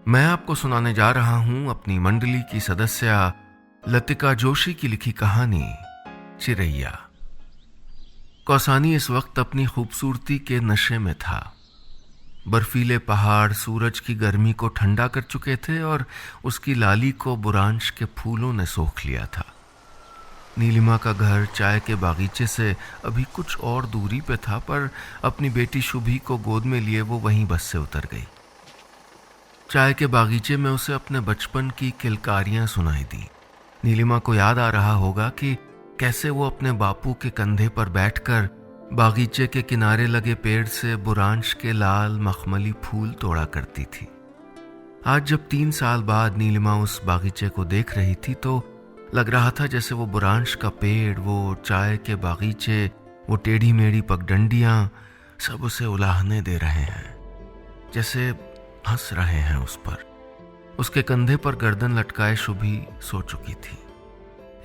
मैं आपको सुनाने जा रहा हूं अपनी मंडली की सदस्य लतिका जोशी की लिखी कहानी चिरैया। कौसानी इस वक्त अपनी खूबसूरती के नशे में था। बर्फीले पहाड़ सूरज की गर्मी को ठंडा कर चुके थे और उसकी लाली को बुरांश के फूलों ने सोख लिया था। नीलिमा का घर चाय के बागीचे से अभी कुछ और दूरी पे था, पर अपनी बेटी शुभी को गोद में लिए वो वहीं बस से उतर गई। चाय के बागीचे में उसे अपने बचपन की किलकारियां सुनाई दी। नीलिमा को याद आ रहा होगा कि कैसे वो अपने बापू के कंधे पर बैठकर बागीचे के किनारे लगे पेड़ से बुरांश के लाल मखमली फूल तोड़ा करती थी। आज जब 3 साल बाद नीलिमा उस बागीचे को देख रही थी तो लग रहा था जैसे वो बुरांश का पेड़, वो चाय के बागीचे, वो टेढ़ी मेढ़ी पगडंडियां सब उसे उलाहने दे रहे हैं, जैसे हंस रहे हैं उस पर। उसके कंधे पर गर्दन लटकाए शुभी सो चुकी थी।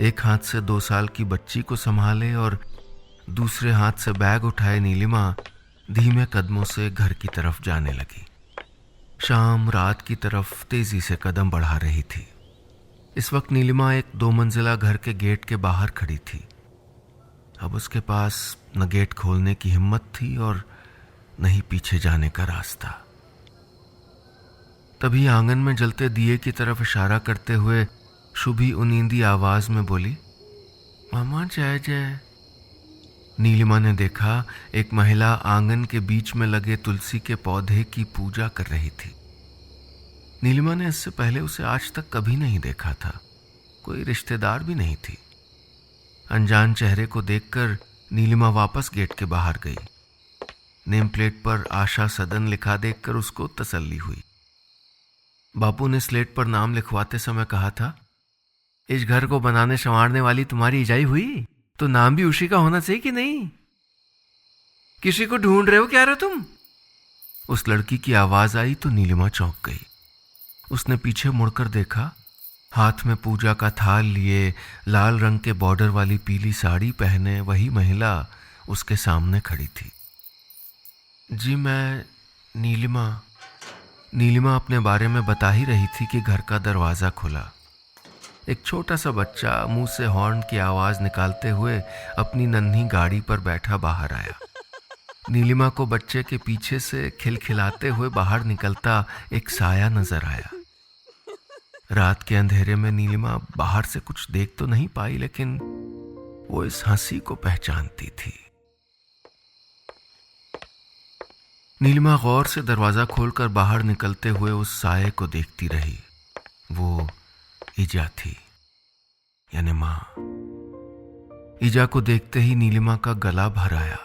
एक हाथ से 2 साल की बच्ची को संभाले और दूसरे हाथ से बैग उठाए नीलिमा धीमे कदमों से घर की तरफ जाने लगी। शाम रात की तरफ तेजी से कदम बढ़ा रही थी। इस वक्त नीलिमा एक 2 मंजिला घर के गेट के बाहर खड़ी थी। अब उसके पास न गेट खोलने की हिम्मत थी और न ही पीछे जाने का रास्ता। तभी आंगन में जलते दिए की तरफ इशारा करते हुए शुभी उनींदी आवाज में बोली, मामा जय जय। नीलिमा ने देखा एक महिला आंगन के बीच में लगे तुलसी के पौधे की पूजा कर रही थी। नीलिमा ने इससे पहले उसे आज तक कभी नहीं देखा था। कोई रिश्तेदार भी नहीं थी। अनजान चेहरे को देखकर नीलिमा वापस गेट के बाहर गई। नेम प्लेट पर आशा सदन लिखा देखकर उसको तसल्ली हुई। बापू ने स्लेट पर नाम लिखवाते समय कहा था, इस घर को बनाने संवारने वाली तुम्हारी इजाई हुई तो नाम भी उसी का होना चाहिए कि नहीं? किसी को ढूंढ रहे हो क्या रे तुम? उस लड़की की आवाज आई तो नीलिमा चौंक गई। उसने पीछे मुड़कर देखा। हाथ में पूजा का थाल लिए, लाल रंग के बॉर्डर वाली पीली साड़ी पहने वही महिला उसके सामने खड़ी थी। जी मैं नीलिमा अपने बारे में बता ही रही थी कि घर का दरवाजा खुला। एक छोटा सा बच्चा मुंह से हॉर्न की आवाज निकालते हुए अपनी नन्ही गाड़ी पर बैठा बाहर आया। नीलिमा को बच्चे के पीछे से खिलखिलाते हुए बाहर निकलता एक साया नजर आया। रात के अंधेरे में नीलिमा बाहर से कुछ देख तो नहीं पाई, लेकिन वो इस हंसी को पहचानती थी। नीलिमा गौर से दरवाजा खोलकर बाहर निकलते हुए उस साये को देखती रही। वो ईजा थी, यानी मां। ईजा को देखते ही नीलिमा का गला भर आया।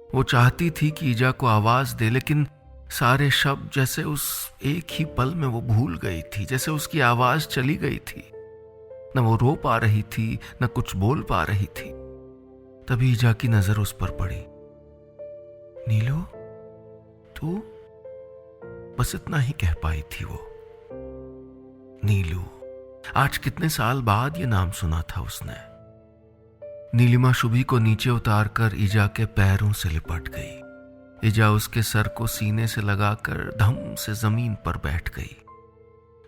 वो चाहती थी कि ईजा को आवाज दे, लेकिन सारे शब्द जैसे उस एक ही पल में वो भूल गई थी, जैसे उसकी आवाज चली गई थी। न वो रो पा रही थी, न कुछ बोल पा रही थी। तभी ईजा की नजर उस पर पड़ी। नीलू, तू? बस इतना ही कह पाई थी वो। नीलू। आज कितने साल बाद ये नाम सुना था उसने। नीलिमा शुभी को नीचे उतारकर ईजा के पैरों से लिपट गई। ईजा उसके सर को सीने से लगाकर धम से जमीन पर बैठ गई।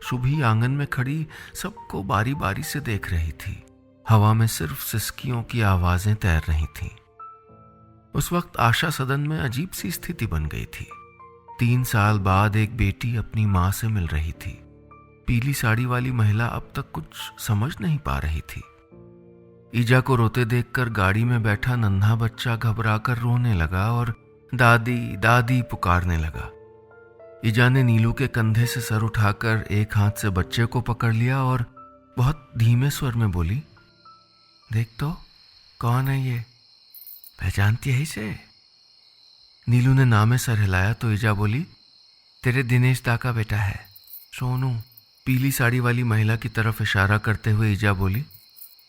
शुभी आंगन में खड़ी सबको बारी बारी से देख रही थी। हवा में सिर्फ सिसकियों की आवाजें तैर रही थीं। उस वक्त आशा सदन में अजीब सी स्थिति बन गई थी। 3 साल बाद एक बेटी अपनी मां से मिल रही थी। पीली साड़ी वाली महिला अब तक कुछ समझ नहीं पा रही थी। ईजा को रोते देखकर गाड़ी में बैठा नन्हा बच्चा घबराकर रोने लगा और दादी दादी पुकारने लगा। ईजा ने नीलू के कंधे से सर उठाकर एक हाथ से बच्चे को पकड़ लिया और बहुत धीमे स्वर में बोली, देख तो कौन है ये, पहचानती है इसे? नीलू ने नामे सर हिलाया तो ईजा बोली, तेरे दिनेश दा का बेटा है, सोनू। पीली साड़ी वाली महिला की तरफ इशारा करते हुए ईजा बोली,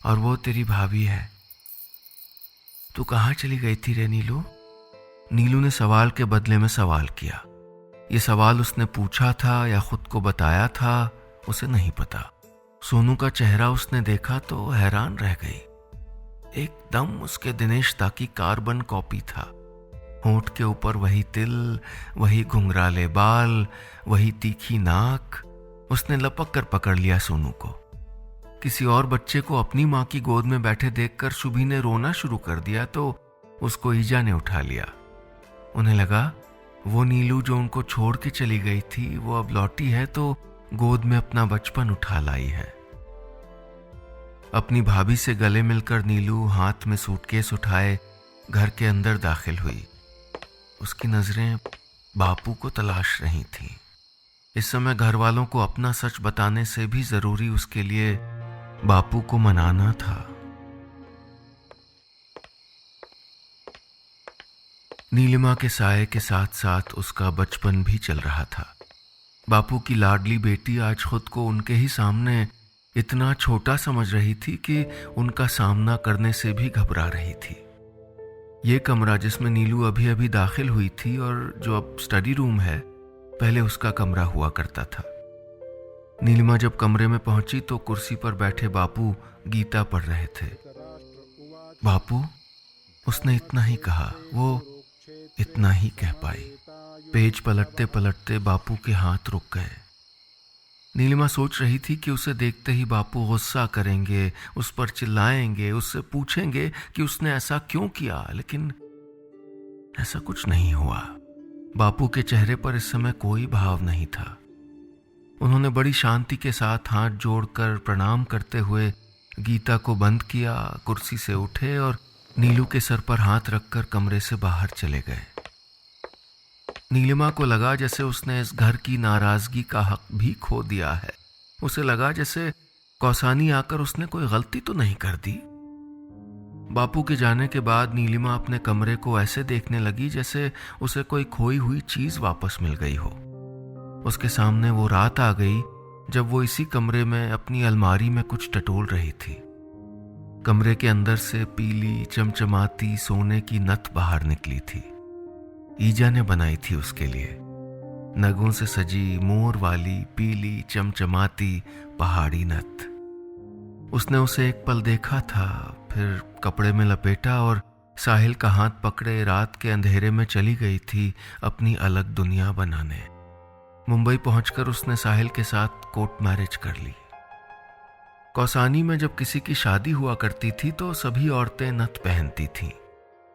और वो तेरी भाभी है। तू कहाँ चली गई थी रे नीलू? नीलू ने सवाल के बदले में सवाल किया। ये सवाल उसने पूछा था या खुद को बताया था, उसे नहीं पता। सोनू का चेहरा उसने देखा तो हैरान रह गई। एकदम उसके दिनेश दा की कार्बन कॉपी था। होंठ के ऊपर वही तिल, वही घुंघराले बाल, वही तीखी नाक, उसने लपक कर पकड़ लिया सोनू को। किसी और बच्चे को अपनी माँ की गोद में बैठे देखकर शुभी ने रोना शुरू कर दिया तो उसको ईजा ने उठा लिया। उन्हें लगा वो नीलू जो उनको छोड़ के चली गई थी वो अब लौटी है तो गोद में अपना बचपन उठा लाई है। अपनी भाभी से गले मिलकर नीलू हाथ में सूटकेस उठाए घर के अंदर दाखिल हुई। उसकी नजरें बापू को तलाश रही थीं। इस समय घर वालों को अपना सच बताने से भी जरूरी उसके लिए बापू को मनाना था। नीलिमा के साये के साथ साथ उसका बचपन भी चल रहा था। बापू की लाडली बेटी आज खुद को उनके ही सामने इतना छोटा समझ रही थी कि उनका सामना करने से भी घबरा रही थी। ये कमरा जिसमें नीलू अभी अभी दाखिल हुई थी और जो अब स्टडी रूम है, पहले उसका कमरा हुआ करता था। नीलिमा जब कमरे में पहुंची तो कुर्सी पर बैठे बापू गीता पढ़ रहे थे। बापू, उसने इतना ही कहा। वो इतना ही कह पाई। पेज पलटते पलटते बापू के हाथ रुक गए। नीलिमा सोच रही थी कि उसे देखते ही बापू गुस्सा करेंगे, उस पर चिल्लाएंगे, उससे पूछेंगे कि उसने ऐसा क्यों किया, लेकिन ऐसा कुछ नहीं हुआ। बापू के चेहरे पर इस समय कोई भाव नहीं था। उन्होंने बड़ी शांति के साथ हाथ जोड़कर प्रणाम करते हुए गीता को बंद किया, कुर्सी से उठे और नीलू के सर पर हाथ रखकर कमरे से बाहर चले गए। नीलिमा को लगा जैसे उसने इस घर की नाराजगी का हक भी खो दिया है। उसे लगा जैसे कौसानी आकर उसने कोई गलती तो नहीं कर दी। बापू के जाने के बाद नीलिमा अपने कमरे को ऐसे देखने लगी जैसे उसे कोई खोई हुई चीज वापस मिल गई हो। उसके सामने वो रात आ गई जब वो इसी कमरे में अपनी अलमारी में कुछ टटोल रही थी। कमरे के अंदर से पीली चमचमाती सोने की नथ बाहर निकली थी। ईजा ने बनाई थी उसके लिए। नगों से सजी मोर वाली पीली चमचमाती पहाड़ी नथ। उसने उसे एक पल देखा था, फिर कपड़े में लपेटा और साहिल का हाथ पकड़े रात के अंधेरे में चली गई थी अपनी अलग दुनिया बनाने। मुंबई पहुंचकर उसने साहिल के साथ कोर्ट मैरिज कर ली। कौसानी में जब किसी की शादी हुआ करती थी तो सभी औरतें नथ पहनती थीं।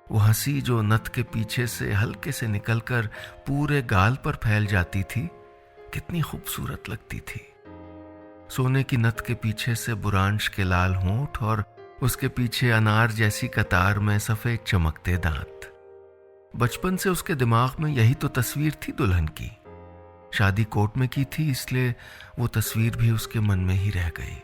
वो हंसी जो नथ के पीछे से हल्के से निकलकर पूरे गाल पर फैल जाती थी, कितनी खूबसूरत लगती थी। सोने की नथ के पीछे से बुरांश के लाल होंठ और उसके पीछे अनार जैसी कतार में सफेद चमकते दांत। बचपन से उसके दिमाग में यही तो तस्वीर थी दुल्हन की। शादी कोर्ट में की थी, इसलिए वो तस्वीर भी उसके मन में ही रह गई।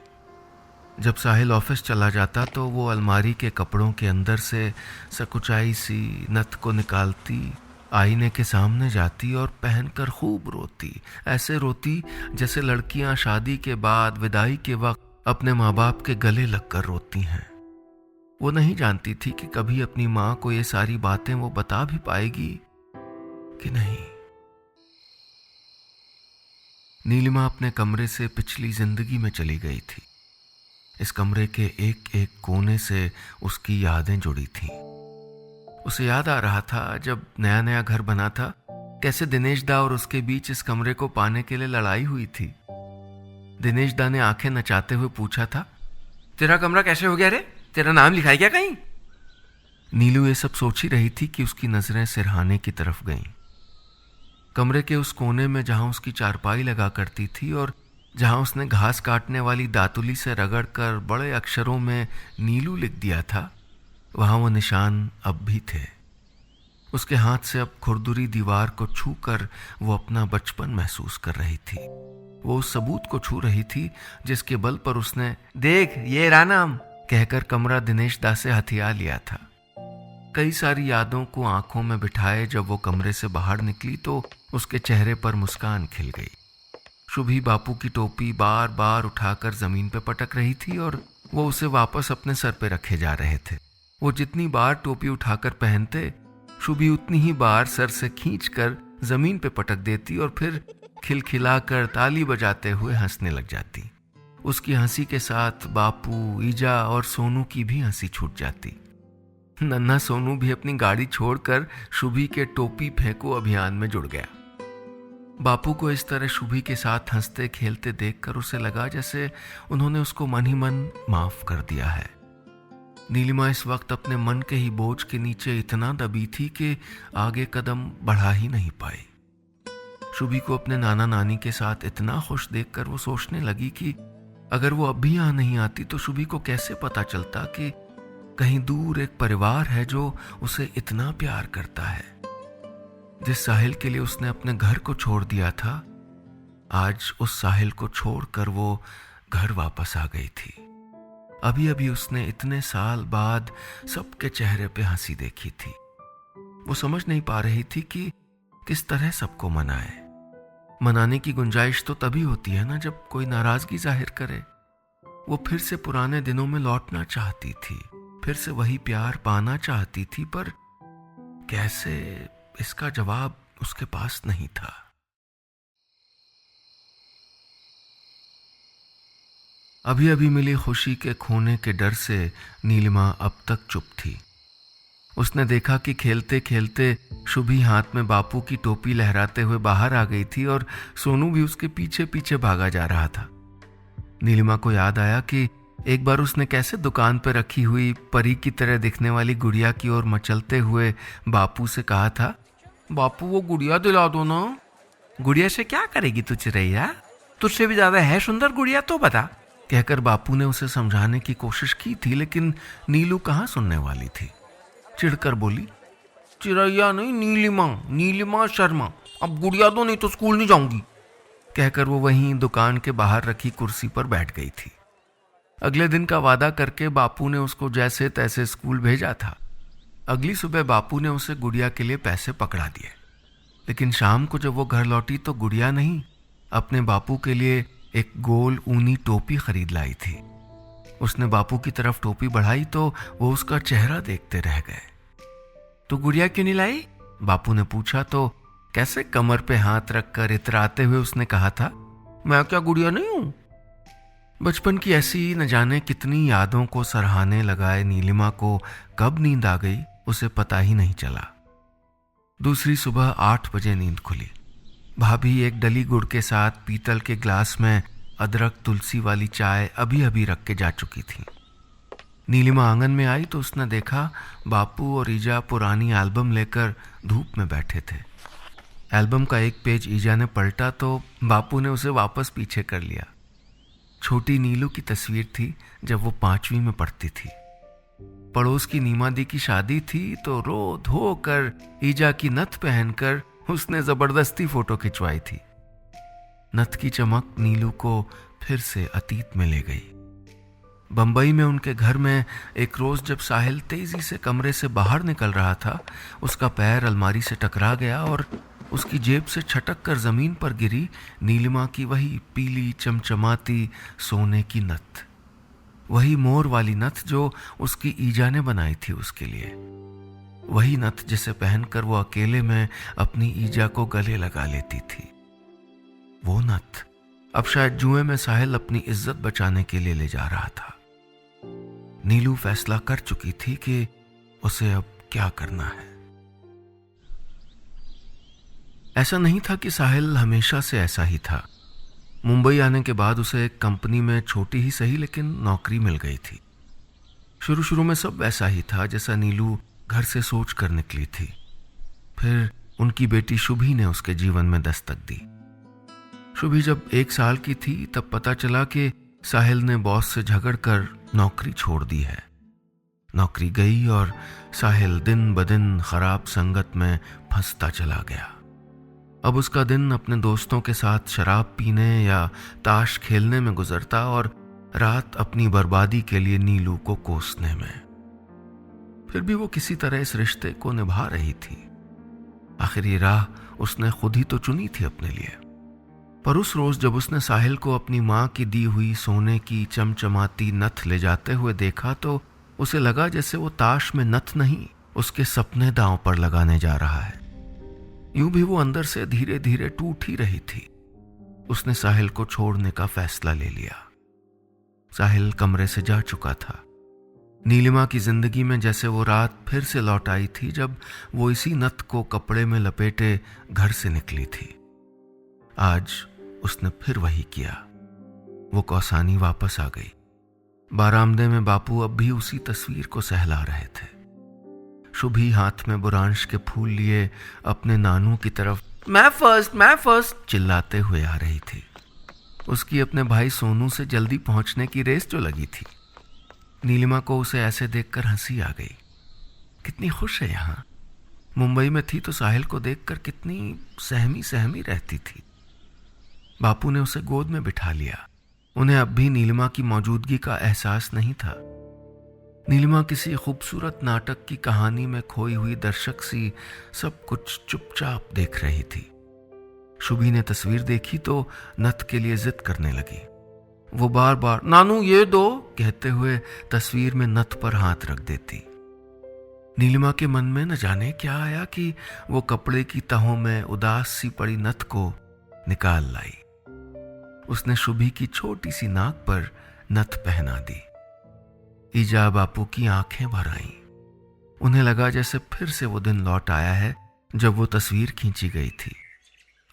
जब साहिल ऑफिस चला जाता तो वो अलमारी के कपड़ों के अंदर से सकुचाई सी नथ को निकालती, आईने के सामने जाती और पहनकर खूब रोती। ऐसे रोती जैसे लड़कियां शादी के बाद विदाई के वक्त अपने माँ बाप के गले लगकर रोती हैं। वो नहीं जानती थी कि कभी अपनी माँ को ये सारी बातें वो बता भी पाएगी कि नहीं। नीलिमा अपने कमरे से पिछली जिंदगी में चली गई थी। इस कमरे के एक एक कोने से उसकी यादें जुड़ी थीं। उसे याद आ रहा था जब नया नया घर बना था, कैसे दिनेश दा और उसके बीच इस कमरे को पाने के लिए लड़ाई हुई थी। दिनेश दा ने आंखें नचाते हुए पूछा था, तेरा कमरा कैसे हो गया रे? तेरा नाम लिखा है क्या कहीं? नीलू ये सब सोच ही रही थी कि उसकी नजरें सिरहाने की तरफ गईं। कमरे के उस कोने में जहां उसकी चारपाई लगा करती थी और जहां उसने घास काटने वाली दातुली से रगड़कर बड़े अक्षरों में नीलू लिख दिया था, वहां वो निशान अब भी थे। उसके हाथ से अब खुरदुरी दीवार को छूकर वो अपना बचपन महसूस कर रही थी। वो उस सबूत को छू रही थी जिसके बल पर उसने देख ये रहा नाम कहकर कमरा दिनेश दा से हथिया लिया था। कई सारी यादों को आंखों में बिठाए जब वो कमरे से बाहर निकली तो उसके चेहरे पर मुस्कान खिल गई। शुभी बापू की टोपी बार बार उठाकर जमीन पे पटक रही थी और वो उसे वापस अपने सर पे रखे जा रहे थे। वो जितनी बार टोपी उठाकर पहनते, शुभी उतनी ही बार सर से खींचकर जमीन पे पटक देती और फिर खिलखिलाकर ताली बजाते हुए हंसने लग जाती। उसकी हंसी के साथ बापू, ईजा और सोनू की भी हंसी छूट जाती। नन्हा सोनू भी अपनी गाड़ी छोड़कर शुभी के टोपी फेंको अभियान में जुड़ गया। बापू को इस तरह शुभी के साथ हंसते खेलते देखकर उसे लगा जैसे उन्होंने उसको मन ही मन माफ कर दिया है। नीलिमा इस वक्त अपने मन के ही बोझ के नीचे इतना दबी थी कि आगे कदम बढ़ा ही नहीं पाई। शुभी को अपने नाना नानी के साथ इतना खुश देखकर वो सोचने लगी कि अगर वो अब भी यहां नहीं आती तो शुभी को कैसे पता चलता कि कहीं दूर एक परिवार है जो उसे इतना प्यार करता है। जिस साहिल के लिए उसने अपने घर को छोड़ दिया था, आज उस साहिल को छोड़कर वो घर वापस आ गई थी। अभी अभी उसने इतने साल बाद सबके चेहरे पे हंसी देखी थी। वो समझ नहीं पा रही थी कि किस तरह सबको मनाए। मनाने की गुंजाइश तो तभी होती है ना जब कोई नाराजगी जाहिर करे। वो फिर से पुराने दिनों में लौटना चाहती थी, फिर से वही प्यार पाना चाहती थी, पर कैसे, इसका जवाब उसके पास नहीं था। अभी अभी मिली खुशी के खोने के डर से नीलिमा अब तक चुप थी। उसने देखा कि खेलते खेलते शुभी हाथ में बापू की टोपी लहराते हुए बाहर आ गई थी और सोनू भी उसके पीछे पीछे भागा जा रहा था। नीलिमा को याद आया कि एक बार उसने कैसे दुकान पर रखी हुई परी की तरह दिखने वाली गुड़िया की ओर मचलते हुए बापू से कहा था, बापू वो गुड़िया दिला दो ना। गुड़िया से क्या करेगी तू चिरैया, तुझसे भी ज्यादा है सुंदर गुड़िया तो बता, कहकर बापू ने उसे समझाने की कोशिश की थी, लेकिन नीलू कहाँ सुनने वाली थी। चिढ़कर बोली, चिरैया नहीं, नीलिमा, नीलिमा शर्मा, अब गुड़िया दो नहीं तो स्कूल नहीं जाऊंगी, कहकर वो वहीं दुकान के बाहर रखी कुर्सी पर बैठ गई थी। अगले दिन का वादा करके बापू ने उसको जैसे तैसे स्कूल भेजा था। अगली सुबह बापू ने उसे गुड़िया के लिए पैसे पकड़ा दिए, लेकिन शाम को जब वो घर लौटी तो गुड़िया नहीं, अपने बापू के लिए एक गोल ऊनी टोपी खरीद लाई थी। उसने बापू की तरफ टोपी बढ़ाई तो वो उसका चेहरा देखते रह गए। तो गुड़िया क्यों नहीं लाई, बापू ने पूछा तो कैसे कमर पे हाथ रखकर इतराते हुए उसने कहा था, मैं क्या गुड़िया नहीं हूं। बचपन की ऐसी न जाने कितनी यादों को सराहने लगाए नीलिमा को कब नींद आ गई उसे पता ही नहीं चला। दूसरी सुबह 8 बजे नींद खुली। भाभी एक डली गुड़ के साथ पीतल के ग्लास में अदरक तुलसी वाली चाय अभी अभी रख के जा चुकी थी। नीलिमा आंगन में आई तो उसने देखा बापू और ईजा पुरानी एल्बम लेकर धूप में बैठे थे। एल्बम का एक पेज ईजा ने पलटा तो बापू ने उसे वापस पीछे कर लिया। छोटी नीलू की तस्वीर थी जब वो 5वीं में पढ़ती थी। पड़ोस की नीमा दी की शादी थी तो रो धो कर ईजा की नथ पहनकर उसने जबरदस्ती फोटो खिंचवाई थी। नथ की चमक नीलू को फिर से अतीत में ले गई। बंबई में उनके घर में एक रोज जब साहिल तेजी से कमरे से बाहर निकल रहा था, उसका पैर अलमारी से टकरा गया और उसकी जेब से छटक कर जमीन पर गिरी नीलिमा की वही पीली चमचमाती सोने की नथ, वही मोर वाली नथ जो उसकी ईजा ने बनाई थी उसके लिए, वही नथ जिसे पहनकर वो अकेले में अपनी ईजा को गले लगा लेती थी। वो नथ अब शायद जुए में साहिल अपनी इज्जत बचाने के लिए ले जा रहा था। नीलू फैसला कर चुकी थी कि उसे अब क्या करना है। ऐसा नहीं था कि साहिल हमेशा से ऐसा ही था। मुंबई आने के बाद उसे एक कंपनी में छोटी ही सही लेकिन नौकरी मिल गई थी। शुरू शुरू में सब वैसा ही था जैसा नीलू घर से सोच कर निकली थी। फिर उनकी बेटी शुभी ने उसके जीवन में दस्तक दी। शुभी जब 1 साल की थी तब पता चला कि साहिल ने बॉस से झगड़कर नौकरी छोड़ दी है। नौकरी गई और साहिल दिन ब दिन खराब संगत में फंसता चला गया। अब उसका दिन अपने दोस्तों के साथ शराब पीने या ताश खेलने में गुजरता और रात अपनी बर्बादी के लिए नीलू को कोसने में। फिर भी वो किसी तरह इस रिश्ते को निभा रही थी। आखिर ये राह उसने खुद ही तो चुनी थी अपने लिए। पर उस रोज जब उसने साहिल को अपनी माँ की दी हुई सोने की चमचमाती नथ ले जाते हुए देखा तो उसे लगा जैसे वो ताश में नथ नहीं, उसके सपने दांव पर लगाने जा रहा है। यूं भी वो अंदर से धीरे धीरे टूट ही रही थी। उसने साहिल को छोड़ने का फैसला ले लिया। साहिल कमरे से जा चुका था। नीलिमा की जिंदगी में जैसे वो रात फिर से लौट आई थी जब वो इसी नथ को कपड़े में लपेटे घर से निकली थी। आज उसने फिर वही किया। वो कौसानी वापस आ गई। बारामदे में बापू अब भी उसी तस्वीर को सहला रहे थे। शुभी हाथ में बुरांश के फूल लिए अपने नानू की तरफ मैं फर्स्ट चिल्लाते हुए आ रही थी। उसकी अपने भाई सोनू से जल्दी पहुंचने की रेस जो लगी थी। नीलिमा को उसे ऐसे देखकर हंसी आ गई। कितनी खुश है यहाँ। मुंबई में थी तो साहिल को देखकर कितनी सहमी सहमी रहती थी। बापू ने उसे गोद में बिठा लिया। उन्हें अब भी नीलिमा की मौजूदगी का एहसास नहीं था। नीलिमा किसी खूबसूरत नाटक की कहानी में खोई हुई दर्शक सी सब कुछ चुपचाप देख रही थी। शुभी ने तस्वीर देखी तो नथ के लिए जिद करने लगी। वो बार बार नानू ये दो कहते हुए तस्वीर में नथ पर हाथ रख देती। नीलिमा के मन में न जाने क्या आया कि वो कपड़े की तहों में उदास सी पड़ी नथ को निकाल लाई। उसने शुभी की छोटी सी नाक पर नथ पहना दी। ईजा बापू की आंखें भर आईं। उन्हें लगा जैसे फिर से वो दिन लौट आया है जब वो तस्वीर खींची गई थी।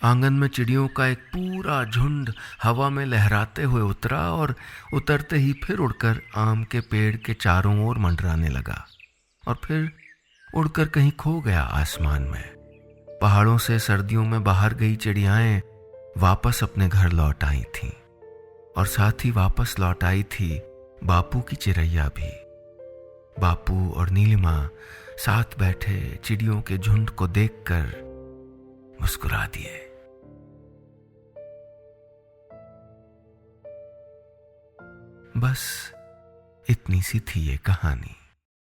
आंगन में चिड़ियों का एक पूरा झुंड हवा में लहराते हुए उतरा और उतरते ही फिर उड़कर आम के पेड़ के चारों ओर मंडराने लगा और फिर उड़कर कहीं खो गया आसमान में। पहाड़ों से सर्दियों में बाहर गई चिड़ियाएं वापस अपने घर लौट आई थीं और साथ ही वापस लौट आई थी बापू की चिड़ैया भी। बापू और नीलिमा साथ बैठे चिड़ियों के झुंड को देखकर मुस्कुरा दिए। बस इतनी सी थी ये कहानी।